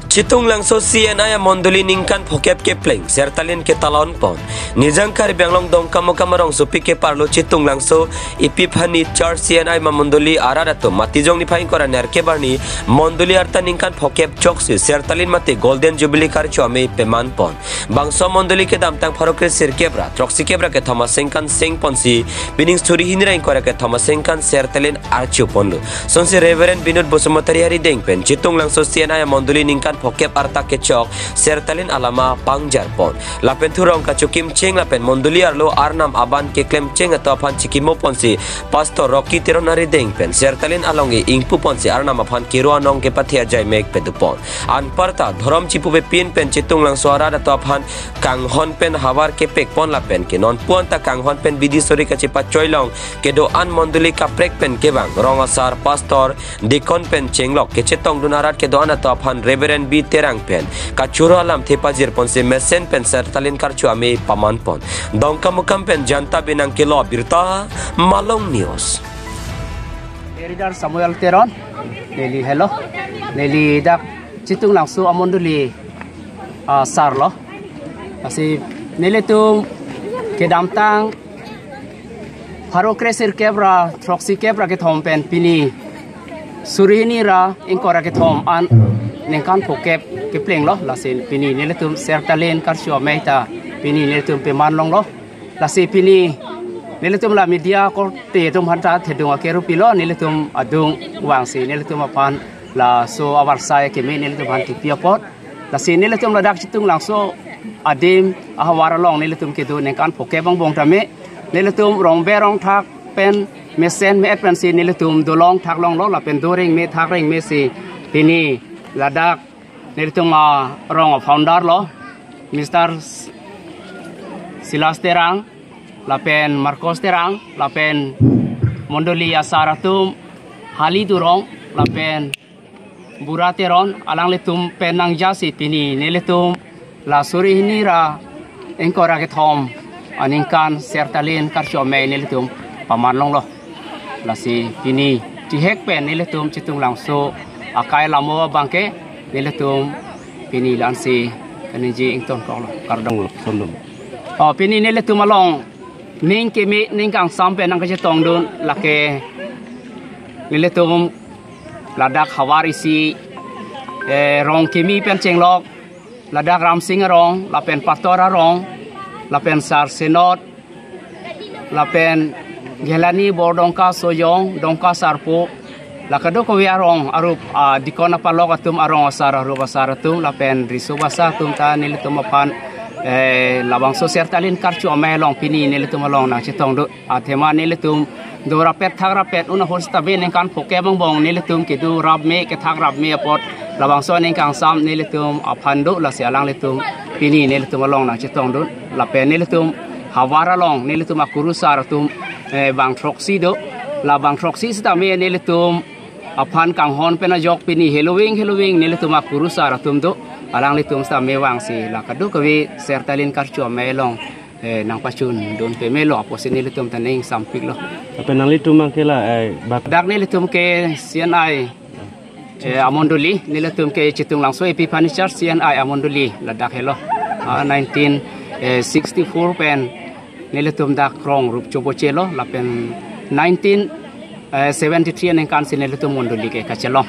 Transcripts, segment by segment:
Citung langso CNI monduli ningkan phokep ke pleng sertalin ke talon pon nijang kar benglong dong kamarong supi ke parlo citung langso ipiphani char CNI monduli ararato matijong ni phain kora ner ke barni monduli arta ningkan phokep chokse sertalin mate golden jubilee kar chome peman pon bangso monduli ke damtang pharokre sirkebra troksi kebra ke thomasengkan sing ponsi bining story hinira kora ke thomasengkan sertalin archu ponlu sonsi reverend binod bosumotari hari dengpen citung langso CNI monduli ningkan phokep arta kechok sertalin alama pangjar pon lapen thurong ka chukim cheng lapen monduli arlo arnam aban ke klem cheng atau aphan chikimo ponsi pastor rocky teronari dengpen sertalin alongi ingpu ponsi arnam aphan kiro anong ke pathia jai mek pedupon an parta dhorom chipu be pin pen chitung lang suara atau aphan kanghon pen hawar ke pek pon lapen ke non puan ta kanghon pen bidisori ka chipa choilong ke do an monduli ka prek pen ke bang rongasar pastor dikon pen chenglok ke chetong dunarat ke do an atau aphan reverend bi terang pen kacuro alam thepajir pon se mesen pen sertalin karchu ame paman pon dongka mukam pen janta binang kilo birta malong news Eridar Samuel Teron Neli hello Neli dak citung langsu amonduli sarlo asi neli tum kedamtang haro kresir kebra troksi kebra ke thom pen pini surini ra inkora ke thom an nengkan phokep ke pleng lo lasin pini neletum sertalen karsio meta pini neletum peman long lo lasi pini neletum la media ko te tum hanta thedung akeru pilo neletum adung wangsi neletum apan la so awar sai ke me neletum han tipia pot lasi neletum la dak citung langso adim ahwara long neletum ke do nengkan phokep bang bong tame neletum rong berong thak pen mesen me pen si neletum dolong thak long lo la pen doring me thak reng me si pini ladak nilitung rong founder lo Mr. Silas Terang lapen Marcos Terang lapen mondoli asaratum hali durong lapen burateron alang litum penang jasi pini nilitum la suri hinira engkora ke thom aningkan sertalin karsyo me nilitum pamanlong lo lasi pini tihek pen nilitum citung langso akai lamo bangke neletum pini lansi kaniji ington ko kardang sondum pini neletum along ning ke me ning kang sampe nang ka tong don lake neletum ladak hawarisi rong kimi pen chenglok ladak ram sing rong lapen pastora rong lapen sar senot lapen gelani bordongka soyong dongka sarpo lakado ko wiarong arup dikona palok atum arong asara rupa saratum lapen risu basa tum ta nilitum apan labang so sertalin karchu amelong pini nilitum along nang chitong do athema nilitum do rapet thak rapet una hosta ben kan phoke bang bong nilitum ke du rap me ke thak rap me apot labang so ning kang sam nilitum apando la sialang litum pini nilitum along nang chitong do lapen nilitum hawara long nilitum akuru saratum bang troksi do labang troksi sta me nilitum apan kang hon pena jok pini Halloween nilitum akuru saratum do alang litum sta mewang si lakadu kawi sertalin karchu melong nang pacun don pe melo aposin nilitum taning sampik lo apa nang litum mangkela dak nilitum ke CNI amonduli nilitum ke citung langso Epiphany Church CNI amonduli ladak hello 1964 pen nilitum dak krong rup chobo chelo lapen 1973 neng kan sinel tu monduli ke kacelo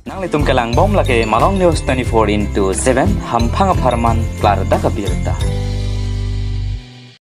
nang litum kelang bom lake malong news 24/7 hampang aparman klar da kabirta